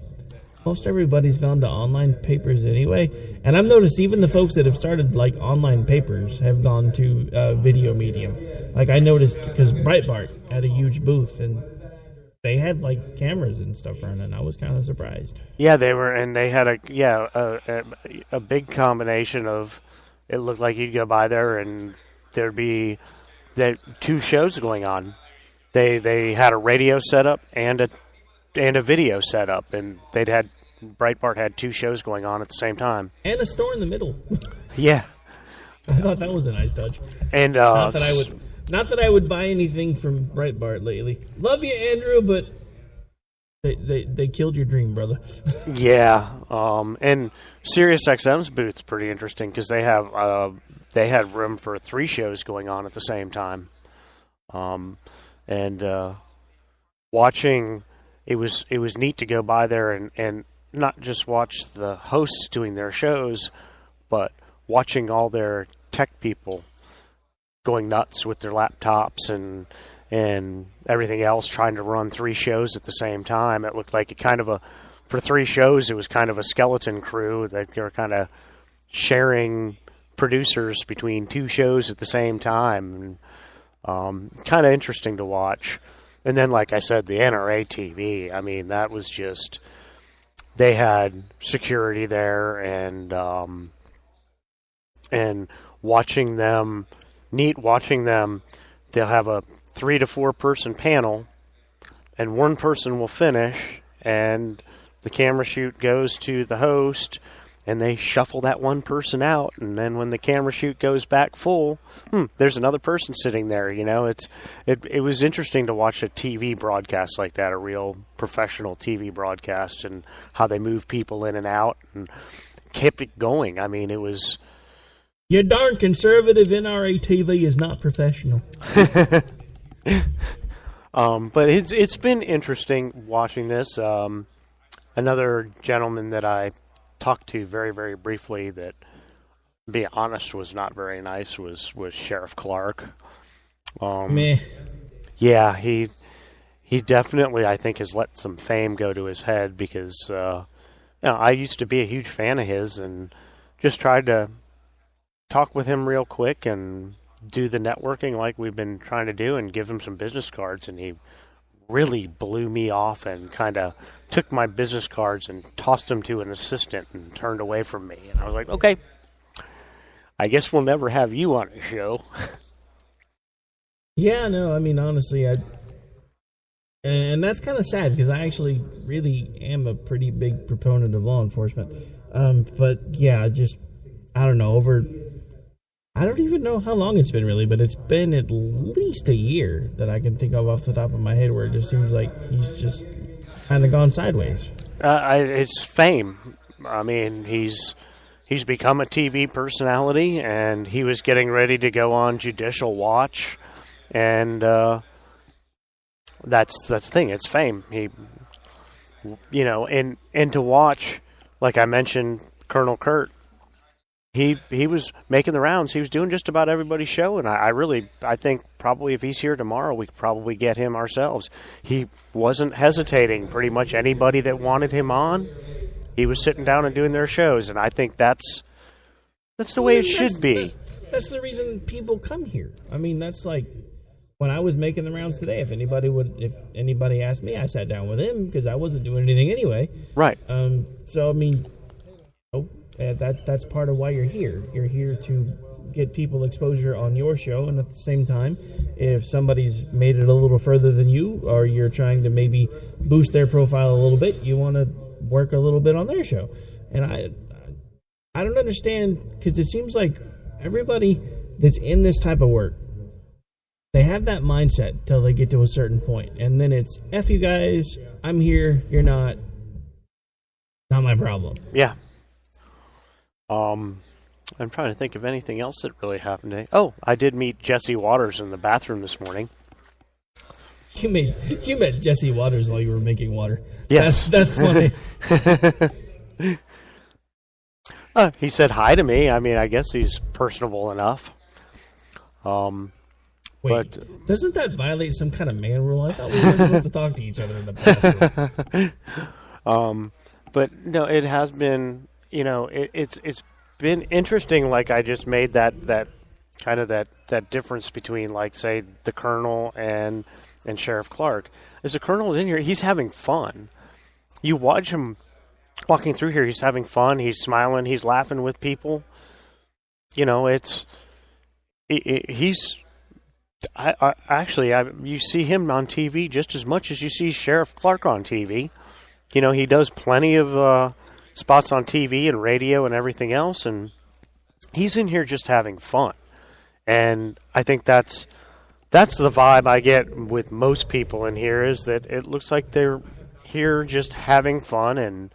most everybody's gone to online papers anyway, and I've noticed even the folks that have started online papers have gone to video medium. I noticed because Breitbart had a huge booth and they had cameras and stuff running, and I was kind of surprised. Yeah, they were, and they had a big combination of. It looked like you'd go by there and there'd be 2 shows going on. They had a radio setup and a video setup, and Breitbart had 2 shows going on at the same time, and a store in the middle. Yeah, I thought that was a nice touch. And not that I would buy anything from Breitbart lately. Love you, Andrew, but they killed your dream, brother. Yeah, and SiriusXM's booth's pretty interesting because they had room for 3 shows going on at the same time. Watching, it was neat to go by there and not just watch the hosts doing their shows, but watching all their tech people going nuts with their laptops and everything else, trying to run 3 shows at the same time. It looked like for 3 shows, it was kind of a skeleton crew that they were kind of sharing producers between 2 shows at the same time. Kind of interesting to watch. And then, like I said, the NRA TV, that was just, they had security there and watching them, they'll have a 3 to 4 person panel and one person will finish and the camera shoot goes to the host and they shuffle that one person out, and then when the camera shoot goes back full, there's another person sitting there. It was interesting to watch a TV broadcast like that, a real professional TV broadcast, and how they move people in and out and kept it going. It was. Your darn conservative NRA TV is not professional. But it's been interesting watching this. Another gentleman that I talked to very, very briefly that, to be honest, was not very nice was Sheriff Clark. Meh. Yeah, he definitely, I think, has let some fame go to his head because I used to be a huge fan of his and just tried to talk with him real quick and do the networking like we've been trying to do and give him some business cards, and he really blew me off and kind of took my business cards and tossed them to an assistant and turned away from me. And I was like, okay. I guess we'll never have you on a show. Yeah, no, I mean, honestly, and that's kind of sad because I actually really am a pretty big proponent of law enforcement. But yeah, I don't know, I don't even know how long it's been really, but it's been at least a year that I can think of off the top of my head where it just seems like he's just kind of gone sideways. It's fame. I mean, he's become a TV personality, and he was getting ready to go on Judicial Watch, and that's the thing. It's fame. He, and to watch, like I mentioned, Colonel Kurt. He was making the rounds. He was doing just about everybody's show, and I think probably if he's here tomorrow, we could probably get him ourselves. He wasn't hesitating. Pretty much anybody that wanted him on, he was sitting down and doing their shows, and I think that's the way it should be. That's the reason people come here. I mean, that's like when I was making the rounds today. If anybody asked me, I sat down with him because I wasn't doing anything anyway. Right. So I mean, that's part of why you're here. You're here to get people exposure on your show, and at the same time, if somebody's made it a little further than you, or you're trying to maybe boost their profile a little bit, you want to work a little bit on their show. And I don't understand, because it seems like everybody that's in this type of work, they have that mindset till they get to a certain point, and then it's F you guys, I'm here, you're not my problem. Yeah. I'm trying to think of anything else that really happened today. Oh, I did meet Jesse Waters in the bathroom this morning. You met Jesse Waters while you were making water. Yes. That's funny. He said hi to me. I mean, I guess he's personable enough. Wait, but doesn't that violate some kind of man rule? I thought we weren't supposed to talk to each other in the bathroom. But no, it has been, it's been interesting. Like I just made that kind of that difference between, like, say, the Colonel and Sheriff Clark. As the Colonel is in here, he's having fun. You watch him walking through here, he's having fun, he's smiling, he's laughing with people. You see him on TV just as much as you see Sheriff Clark on TV. He does plenty of spots on TV and radio and everything else, and he's in here just having fun. And I think that's the vibe I get with most people in here, is that it looks like they're here just having fun and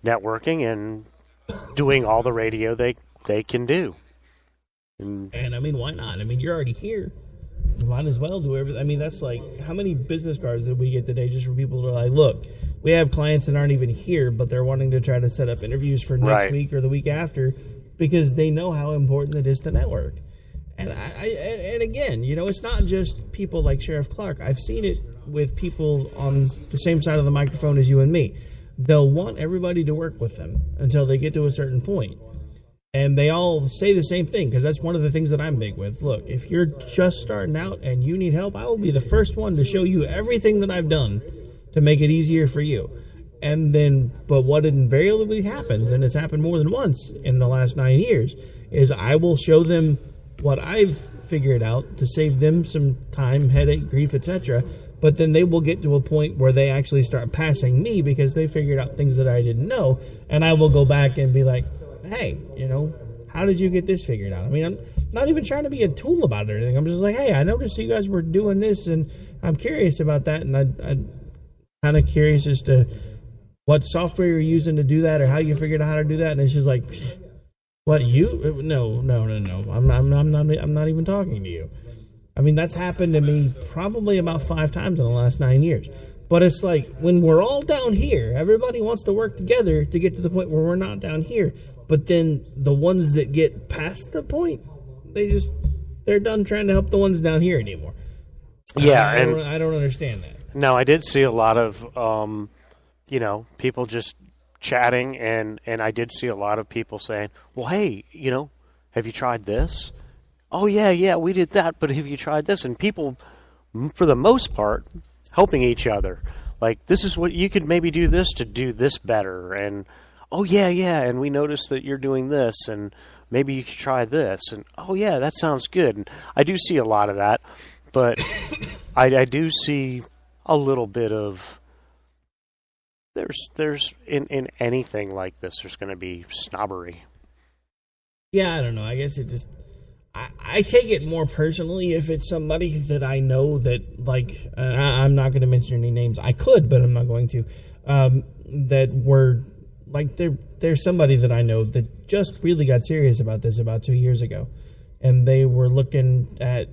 networking and doing all the radio they can do. And I mean, why not? I mean, you're already here. You might as well do everything. I mean, that's like, how many business cards did we get today just from people that are like, look, we have clients that aren't even here, but they're wanting to try to set up interviews for next week or the week after because they know how important it is to network. And and again, it's not just people like Sheriff Clark. I've seen it with people on the same side of the microphone as you and me. They'll want everybody to work with them until they get to a certain point. And they all say the same thing, because that's one of the things that I'm big with. Look, if you're just starting out and you need help, I will be the first one to show you everything that I've done to make it easier for you. And then, but what invariably happens, and it's happened more than once in the last 9 years, is I will show them what I've figured out to save them some time, headache, grief, etc. But then they will get to a point where they actually start passing me because they figured out things that I didn't know. And I will go back and be like, hey, how did you get this figured out? I mean, I'm not even trying to be a tool about it or anything. I'm just like, hey, I noticed you guys were doing this, and I'm curious about that, and I'm kind of curious as to what software you're using to do that or how you figured out how to do that. And it's just like, what, you? No. I'm not even talking to you. I mean, that's happened to me probably about 5 times in the last 9 years. But it's like, when we're all down here, everybody wants to work together to get to the point where we're not down here. But then the ones that get past the point, they're done trying to help the ones down here anymore. Yeah, I don't understand that. No, I did see a lot of, people just chatting, and I did see a lot of people saying, well, hey, have you tried this? Oh, yeah, we did that, but have you tried this? And people, for the most part, helping each other. Like, this is what you could maybe do this to do this better. And, oh, yeah, and we noticed that you're doing this, and maybe you could try this, and oh, yeah, that sounds good. And I do see a lot of that, but I do see a little bit of, there's in anything like this, there's going to be snobbery. Yeah, I don't know. I guess it just, I take it more personally if it's somebody that I know that, like, I'm not going to mention any names. I could, but I'm not going to. That were, like, there's somebody that I know that just really got serious about this about 2 years ago. And they were looking at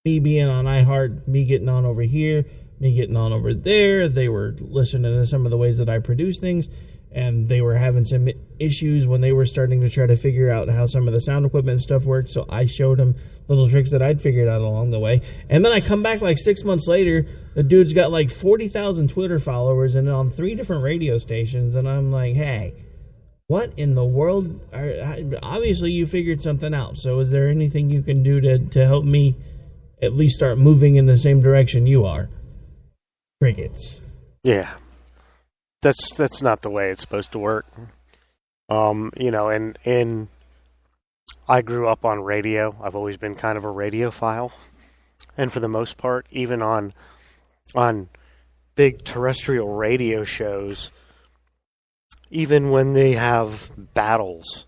me being on iHeart, me getting on over here, me getting on over there. They were listening to some of the ways that I produce things. And they were having some issues when they were starting to try to figure out how some of the sound equipment and stuff worked. So I showed them little tricks that I'd figured out along the way. And then I come back like 6 months later, the dude's got like 40,000 Twitter followers and on 3 different radio stations. And I'm like, hey, what in the world? Obviously you figured something out. So is there anything you can do to help me at least start moving in the same direction you are? Crickets. Yeah. That's not the way it's supposed to work. And I grew up on radio. I've always been kind of a radiophile. And for the most part, even on big terrestrial radio shows, even when they have battles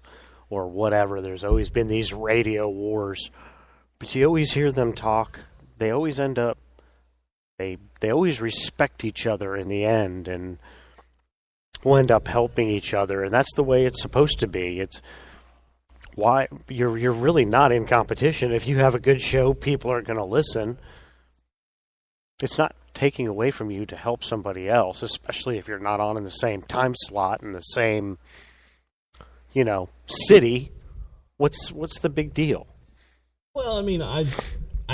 or whatever, there's always been these radio wars. But you always hear them talk. They always end up, they always respect each other in the end, and will end up helping each other, and that's the way it's supposed to be. It's why you're really not in competition. If you have a good show, people are going to listen. It's not taking away from you to help somebody else, especially if you're not on in the same time slot in the same, city. What's the big deal? Well, I mean, I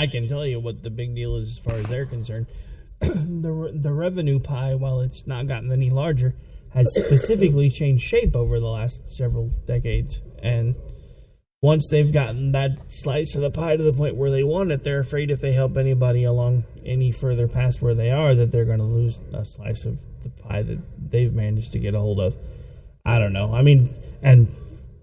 can tell you what the big deal is as far as they're concerned. The revenue pie, while it's not gotten any larger, has specifically changed shape over the last several decades. And once they've gotten that slice of the pie to the point where they want it, they're afraid if they help anybody along any further past where they are, that they're going to lose a slice of the pie that they've managed to get a hold of. I don't know. I mean, and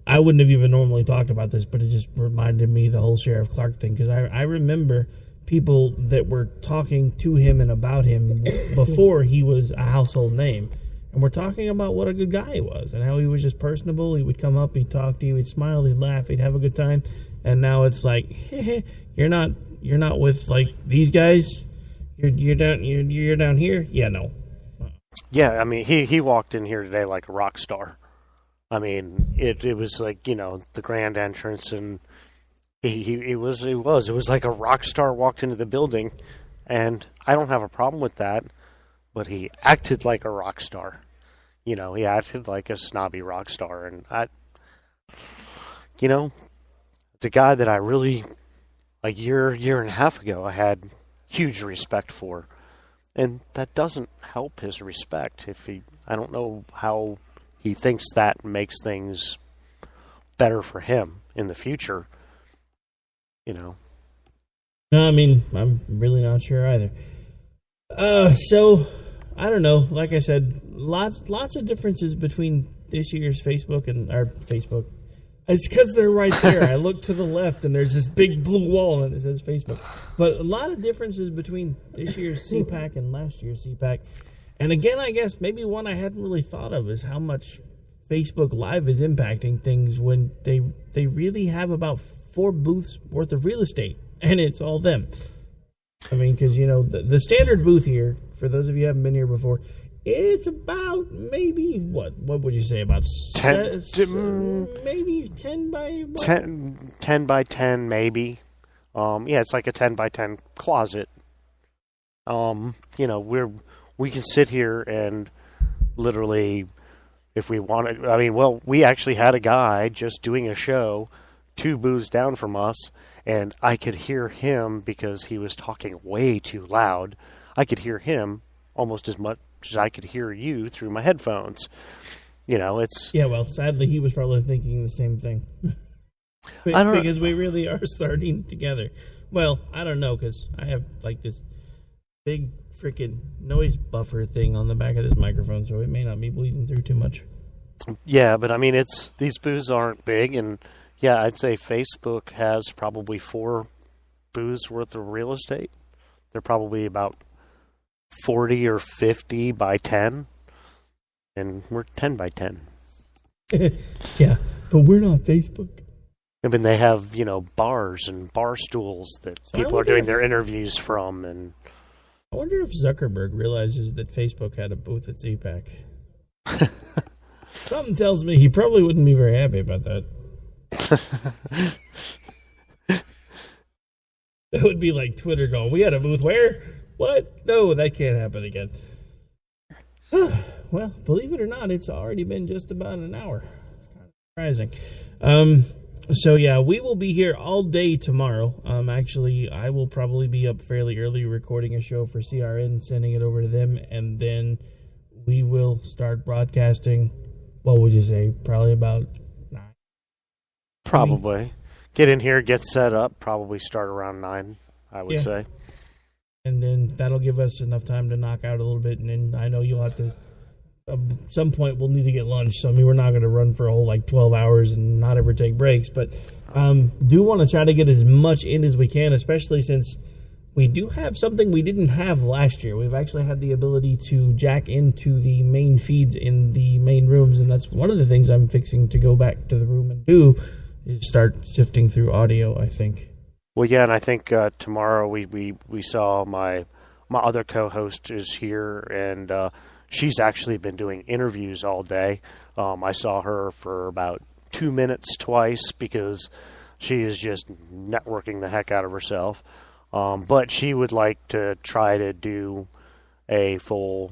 I wouldn't have even normally talked about this, but it just reminded me the whole Sheriff Clark thing, because I remember people that were talking to him and about him before he was a household name. And we're talking about what a good guy he was and how he was just personable. He would come up, he'd talk to you, he'd smile, he'd laugh, he'd have a good time. And now it's like, you're not with like these guys. You're down here. Yeah, no. Yeah, I mean, he walked in here today like a rock star. I mean, it was like, the grand entrance, and it was like a rock star walked into the building, and I don't have a problem with that. But he acted like a rock star. He acted like a snobby rock star. And the guy that I really, like year and a half ago, I had huge respect for. And that doesn't help his respect. I don't know how he thinks that makes things better for him in the future. No, I mean, I'm really not sure either. So I don't know. Like I said, lots of differences between this year's Facebook and our Facebook. It's because they're right there. I look to the left, and there's this big blue wall, and it says Facebook. But a lot of differences between this year's CPAC and last year's CPAC. And again, I guess maybe one I hadn't really thought of is how much Facebook Live is impacting things when they really have about 4 booths worth of real estate, and it's all them. I mean, because, the standard booth here, for those of you who haven't been here before, it's about maybe, what would you say, about 10, maybe 10 by what? 10 by 10, maybe. Yeah, it's like a 10 by 10 closet. We can sit here and literally, if we wanted, we actually had a guy just doing a show 2 booths down from us, and I could hear him because he was talking way too loud. I could hear him almost as much as I could hear you through my headphones. It's... Yeah, well, sadly, he was probably thinking the same thing. Because we really are starting together. Well, I don't know, because I have, like, this big freaking noise buffer thing on the back of this microphone, so it may not be bleeding through too much. Yeah, but I mean, these booths aren't big, and yeah, I'd say Facebook has probably 4 booths worth of real estate. They're probably about 40 or 50 by 10, and we're 10 by 10. Yeah, but we're not Facebook. I mean, they have, bars and bar stools that people are doing their interviews from. And I wonder if Zuckerberg realizes that Facebook had a booth at CPAC. Something tells me he probably wouldn't be very happy about that. That would be like Twitter going, we had a booth where? What? No, that can't happen again. Well, believe it or not, it's already been just about an hour. It's kind of surprising. So, yeah, we will be here all day tomorrow. Actually, I will probably be up fairly early recording a show for CRN, sending it over to them, and then we will start broadcasting, what would you say, probably about 9? Probably. Get in here, get set up, probably start around 9, I would say. And then that'll give us enough time to knock out a little bit, and then I know you'll have to... At some point, we'll need to get lunch. So, I mean, we're not going to run for a whole, 12 hours and not ever take breaks. But do want to try to get as much in as we can, especially since we do have something we didn't have last year. We've actually had the ability to jack into the main feeds in the main rooms, and that's one of the things I'm fixing to go back to the room and do is start sifting through audio, I think. Well, yeah, and I think tomorrow we saw my other co-host is here, and... she's actually been doing interviews all day. I saw her for about 2 minutes twice because she is just networking the heck out of herself. But she would like to try to do a full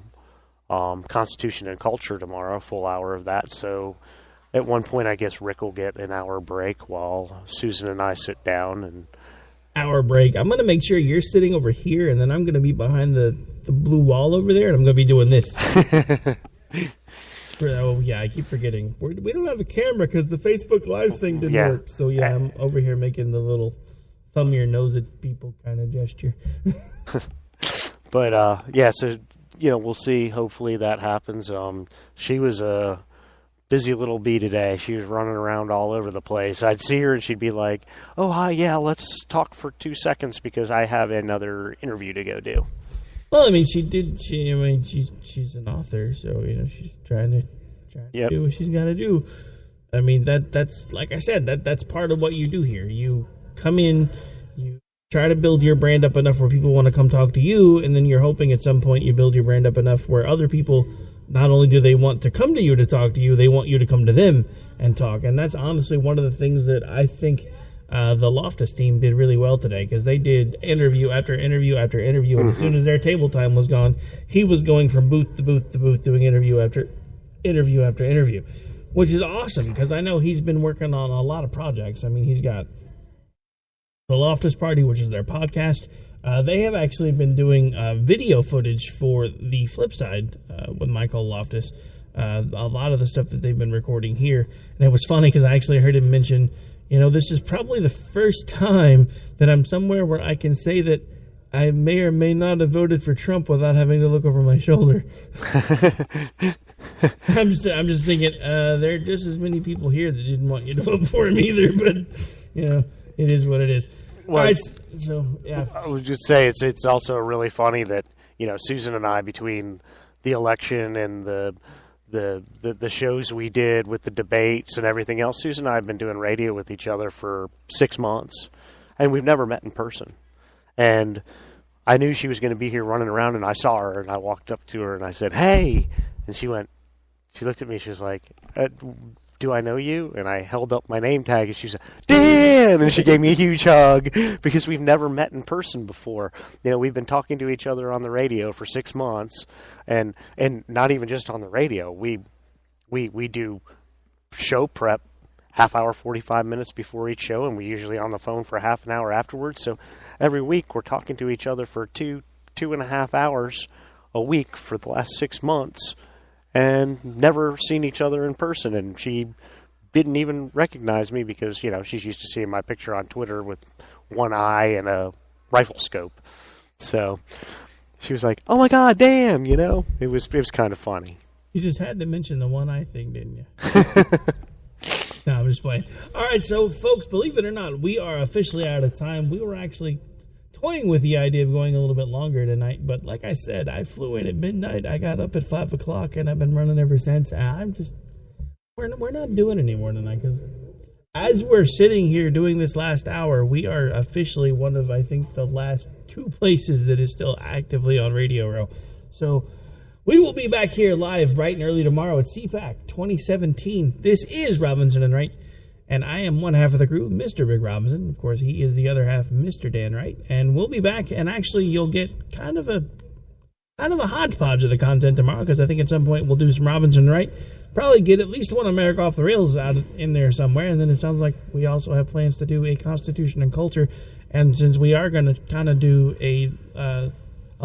Constitution and Culture tomorrow, a full hour of that. So at one point, I guess Rick will get an hour break while Susan and I sit down and... Hour break. I'm going to make sure you're sitting over here, and then I'm going to be behind the blue wall over there, and I'm going to be doing this. Oh, yeah, I keep forgetting. We don't have a camera because the Facebook Live thing didn't work. So, yeah, I'm over here making the little thumb your nose at people kind of gesture. But, yeah, so, we'll see. Hopefully that happens. She was a busy little bee today. She was running around all over the place. I'd see her and she'd be like, oh, hi, yeah, let's talk for 2 seconds because I have another interview to go do. Well, I mean, she's an author, so, she's trying to do what she's got to do. I mean, that's like I said, that's part of what you do here. You come in, you try to build your brand up enough where people want to come talk to you, and then you're hoping at some point you build your brand up enough where other people... Not only do they want to come to you to talk to you, they want you to come to them and talk. And that's honestly one of the things that I think the Loftus team did really well today, because they did interview after interview after interview. And as soon as their table time was gone, he was going from booth to booth to booth doing interview after interview after interview, which is awesome because I know he's been working on a lot of projects. I mean, he's got the Loftus Party, which is their podcast. They have actually been doing video footage for the flip side with Michael Loftus. A lot of the stuff that they've been recording here. And it was funny because I actually heard him mention, this is probably the first time that I'm somewhere where I can say that I may or may not have voted for Trump without having to look over my shoulder. I'm just thinking, there are just as many people here that didn't want you to vote for him either, but, it is what it is. Well, right, so yeah, I would just say it's also really funny that Susan and I, between the election and the shows we did with the debates and everything else, Susan and I have been doing radio with each other for 6 months, and we've never met in person. And I knew she was going to be here running around, and I saw her, and I walked up to her and I said, "Hey," and she looked at me, she was like, "Do I know you?" And I held up my name tag, and she said, "Dan!" And she gave me a huge hug because we've never met in person before. We've been talking to each other on the radio for 6 months, and not even just on the radio. We do show prep half hour, 45 minutes before each show, and we're usually on the phone for half an hour afterwards. So every week we're talking to each other for 2.5 hours a week for the last 6 months. And never seen each other in person, and she didn't even recognize me because she's used to seeing my picture on Twitter with one eye and a rifle scope. So she was like, "Oh my God, damn!" It was kind of funny. You just had to mention the one eye thing, didn't you? No, I'm just playing. All right, so folks, believe it or not, we are officially out of time. We were actually toying with the idea of going a little bit longer tonight, but like I said, I flew in at midnight. I got up at 5 o'clock, and I've been running ever since. We're not doing any more tonight because as we're sitting here doing this last hour, we are officially one of, I think, the last 2 places that is still actively on Radio Row. So we will be back here live bright and early tomorrow at CPAC 2017. This is Robinson and Wright, and I am one half of the crew, Mr. Big Robinson. Of course, he is the other half, Mr. Dan Wright. And we'll be back, and actually you'll get kind of a hodgepodge of the content tomorrow, because I think at some point we'll do some Robinson and Wright. Probably get at least one America Off the Rails out in there somewhere, and then it sounds like we also have plans to do a Constitution and Culture. And since we are going to kind of do a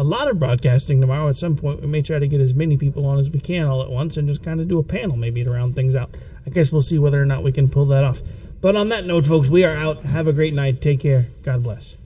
lot of broadcasting tomorrow, at some point we may try to get as many people on as we can all at once and just kind of do a panel maybe to round things out. I guess we'll see whether or not we can pull that off. But on that note, folks, we are out. Have a great night. Take care. God bless.